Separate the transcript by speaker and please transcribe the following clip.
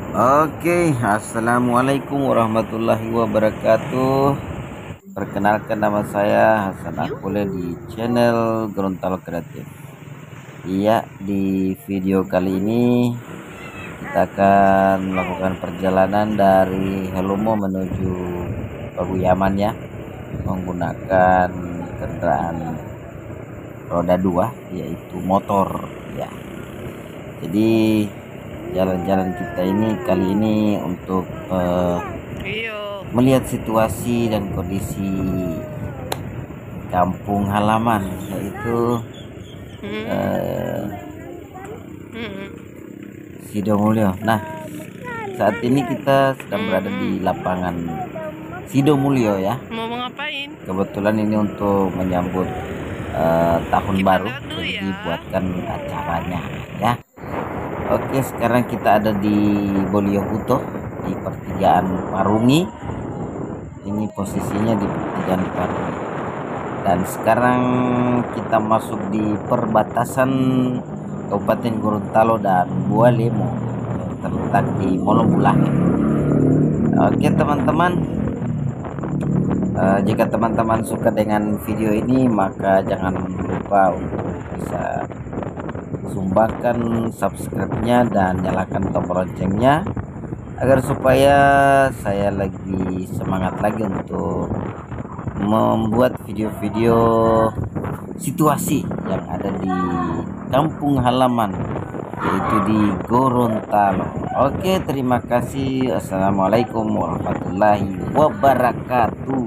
Speaker 1: Assalamualaikum warahmatullahi wabarakatuh. Perkenalkan, nama saya Hasan Akule di channel Gorontalo Kreatif. Iya, di video kali ini kita akan melakukan perjalanan dari Helumo menuju Paguyaman ya, menggunakan kendaraan roda 2 yaitu motor ya. Jadi jalan-jalan kita ini kali ini untuk melihat situasi dan kondisi kampung halaman, yaitu Sidomulyo. Nah, saat ini kita sedang berada di lapangan Sidomulyo ya.
Speaker 2: Mau ngapain?
Speaker 1: Kebetulan ini untuk menyambut tahun baru, jadi dibuatkan acaranya ya. Oke, sekarang kita ada di Boliohuto di pertigaan Parungi. Ini posisinya di pertigaan Parungi. Dan sekarang kita masuk di perbatasan Kabupaten Gorontalo dan Bualemo yang terletak di Molombulahe. Oke teman-teman, jika teman-teman suka dengan video ini, maka jangan lupa untuk bisa sumbangkan subscribe-nya dan nyalakan tombol loncengnya agar supaya saya lebih semangat lagi untuk membuat video-video situasi yang ada di kampung halaman, yaitu di Gorontalo. Oke, terima kasih. Assalamualaikum warahmatullahi wabarakatuh.